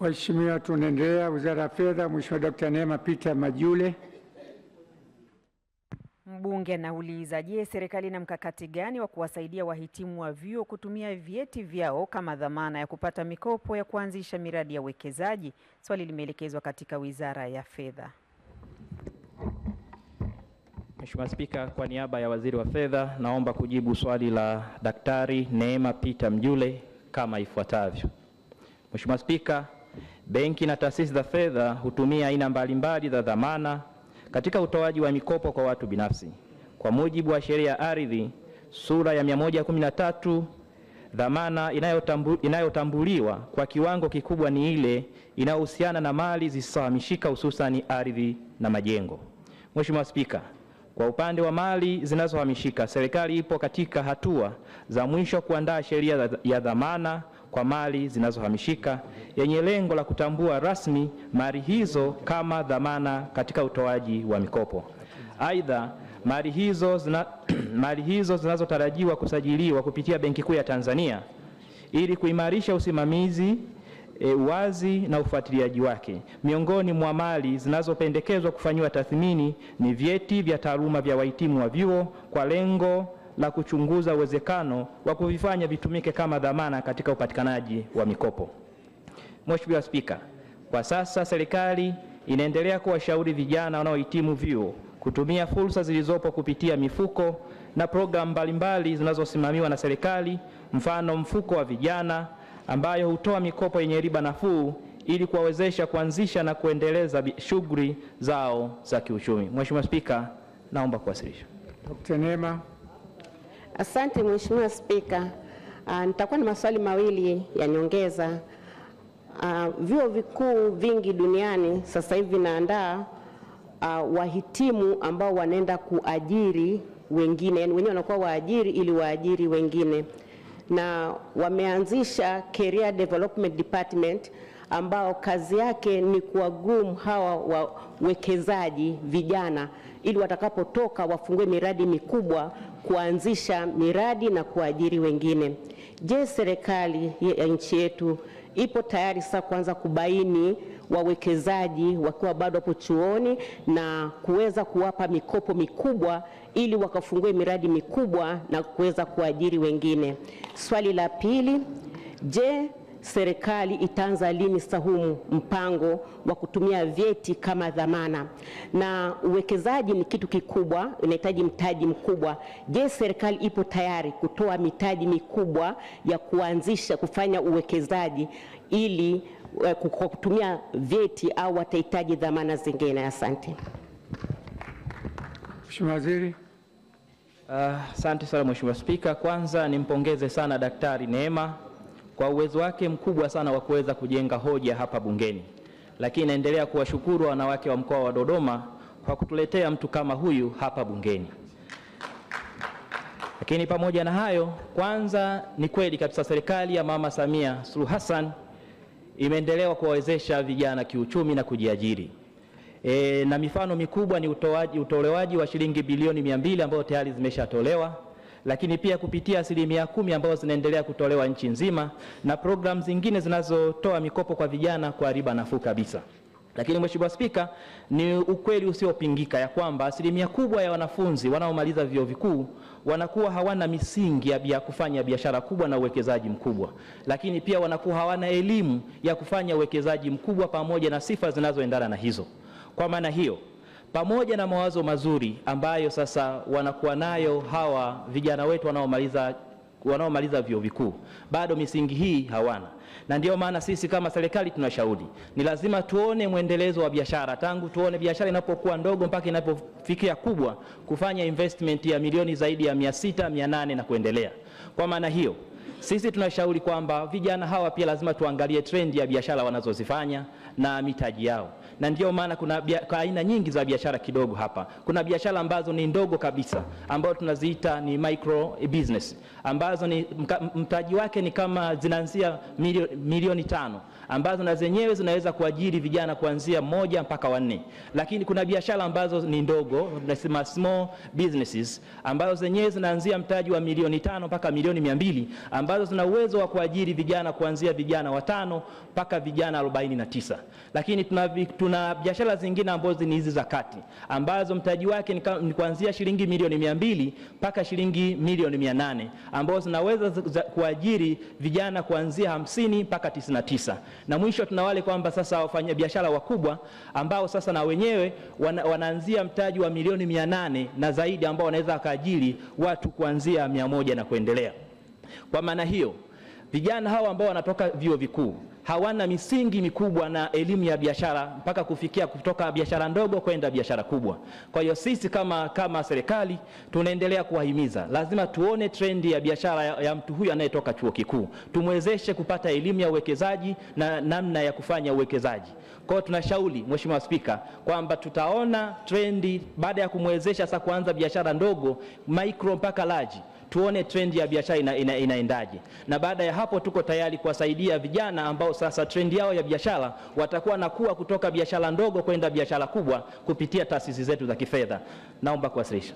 Waheshimiwa, tunaendelea. Wizara ya Fedha, Mheshimiwa Dr. Neema Peter Majule. Mbunge anauliza, je, serikali ina mkakati gani wa kuwasaidia wahitimu wa vyuo kutumia vyeti vyao kama dhamana ya kupata mikopo ya kuanzisha miradi ya uwekezaji? Swali limeelekezwa katika Wizara ya Fedha. Mheshimiwa Spika, kwa niaba ya Waziri wa Fedha, naomba kujibu swali la Daktari Neema Peter Mjule kama ifuatavyo. Mheshimiwa Spika, benki na taasisi za fedha hutumia aina mbalimbali za dhamana katika utoaji wa mikopo kwa watu binafsi. Kwa mujibu wa Sheria ya Ardhi sura ya 113, dhamana inayotambuliwa kwa kiwango kikubwa ni ile inayohusiana na mali zisizohamishika, hususan ardhi na majengo. Mheshimiwa Spika, kwa upande wa mali zinazohamishika, serikali ipo katika hatua za mwisho kuandaa sheria ya dhamana kwa mali zinazohamishika yenye lengo la kutambua rasmi mali hizo kama dhamana katika utoaji wa mikopo. Aidha, mali hizo zinazotarajiwa kusajiliwa kupitia Benki Kuu ya Tanzania ili kuimarisha usimamizi, uwazi na ufuatiliaji wake. Miongoni mwa mali zinazopendekezwa kufanyiwa tathmini ni vyeti vya taaluma vya wahitimu wa vyuo kwa lengo la kuchunguza uwezekano wa kuvifanya vitumike kama dhamana katika upatikanaji wa mikopo. Mheshimiwa Spika, kwa sasa serikali inaendelea kuwashauri vijana wanaohitimu vyuo kutumia fursa zilizopo kupitia mifuko na programu mbalimbali zinazosimamiwa na serikali, mfano mfuko wa vijana ambayo hutoa mikopo yenye riba nafuu ili kuwawezesha kuanzisha na kuendeleza shughuli zao za kiuchumi. Mheshimiwa Spika, naomba kuwasilisha. Dr. Neema. Asante Mheshimiwa Spika. Nitakuwa na maswali mawili ya nyongeza. Vyuo vikuu vingi duniani sasa hivi vinaandaa wahitimu ambao wanaenda kuajiri wengine, yani wenyewe wanakuwa waajiri ili waajiri wengine, na wameanzisha Career Development Department ambao kazi yake ni kuwagroom hawa wawekezaji vijana ili watakapotoka wafungue miradi mikubwa, kuanzisha miradi na kuajiri wengine. Je, serikali ya nchi yetu ipo tayari sasa kuanza kubaini wawekezaji wakiwa bado hapo chuoni na kuweza kuwapa mikopo mikubwa ili wakafungue miradi mikubwa na kuweza kuajiri wengine? Swali la pili, je, serikali itaanza lini sahumu mpango wa kutumia vyeti kama dhamana? Na uwekezaji ni kitu kikubwa, unahitaji mtaji mkubwa. Je, serikali ipo tayari kutoa mitaji mikubwa ya kuanzisha kufanya uwekezaji ili kutumia vyeti, au watahitaji dhamana zingine? Asante. Mheshimiwa Waziri. Asante sana Mheshimiwa Spika. Kwanza nimpongeze sana Daktari Neema kwa uwezo wake mkubwa sana wa kuweza kujenga hoja hapa bungeni. Lakini naendelea kuwashukuru wanawake wa mkoa wa Dodoma kwa kutuletea mtu kama huyu hapa bungeni. Lakini pamoja na hayo, kwanza ni kweli kabisa serikali ya Mama Samia Suluhu Hassan imeendelea kuwawezesha vijana kiuchumi na kujiajiri. Na mifano mikubwa ni utolewaji wa shilingi bilioni 200 ambayo tayari zimeshatolewa, lakini pia kupitia 10% ambazo zinaendelea kutolewa nchi nzima, na programu zingine zinazotoa mikopo kwa vijana kwa riba nafuu kabisa. Lakini Mheshimiwa Spika, ni ukweli usiopingika ya kwamba asilimia kubwa ya wanafunzi wanaomaliza vyuo vikuu wanakuwa hawana misingi ya kufanya biashara kubwa na uwekezaji mkubwa, lakini pia wanakuwa hawana elimu ya kufanya uwekezaji mkubwa pamoja na sifa zinazoendana na hizo. Kwa maana hiyo, pamoja na mawazo mazuri ambayo sasa wanakuwa nayo hawa vijana wetu wanaomaliza vyuo vikuu, bado misingi hii hawana. Na ndio maana sisi kama serikali tunashauri ni lazima tuone mwendelezo wa biashara, tangu tuone biashara inapokuwa ndogo mpaka inapofikia kubwa, kufanya investment ya milioni zaidi ya 600, 800 na kuendelea. Kwa maana hiyo, sisi tunashauri kwamba vijana hawa pia lazima tuangalie trend ya biashara wanazozifanya na mitaji yao. Na ndio maana kuna aina nyingi za biashara kidogo hapa. Kuna biashara ambazo ni ndogo kabisa ambazo tunaziita ni micro business, ambazo ni mtaji wake ni kama zinaanzia milioni 5, ambazo na zenyewe zinaweza kuajiri vijana kuanzia 1 mpaka 4. Lakini kuna biashara ambazo ni ndogo, tunasema small businesses, ambazo zenyewe zinaanzia mtaji wa milioni 5 mpaka milioni 200, ambazo zina uwezo wa kuajiri vijana kuanzia vijana 5 mpaka vijana 49. Lakini tuna biashara zingine ambazo ni hizi za kati, ambazo mtaji wake ni kuanzia shilingi milioni 200 mpaka shilingi milioni 800, ambazo zinaweza kuajiri vijana kuanzia 50 mpaka 99. Na mwisho tuna wale kwamba sasa wafanya biashara wakubwa ambao sasa na wenyewe wanaanzia mtaji wa milioni 800 na zaidi, ambao wanaweza kaajiri watu kuanzia 100 na kuendelea. Kwa maana hiyo, vijana hawa ambao wanatoka vyuo vikuu hawana misingi mikubwa na elimu ya biashara mpaka kufikia kutoka biashara ndogo kwenda biashara kubwa. Kwa hiyo sisi kama serikali tunaendelea kuwahimiza, lazima tuone trendi ya biashara ya mtu huyu anayetoka chuo kikuu, tumwezeshe kupata elimu ya uwekezaji na namna ya kufanya uwekezaji. Kwa hiyo tunashauri Mheshimiwa Spika kwamba tutaona trendi baada ya kumwezesha sasa kuanza biashara ndogo, micro mpaka large, tuone trendi ya biashara inaendaje. Na baada ya hapo tuko tayari kuwasaidia vijana ambao sasa trendi yao ya biashara watakuwa nakuwa kutoka biashara ndogo kwenda biashara kubwa kupitia taasisi zetu za kifedha. Naomba kuwasilisha.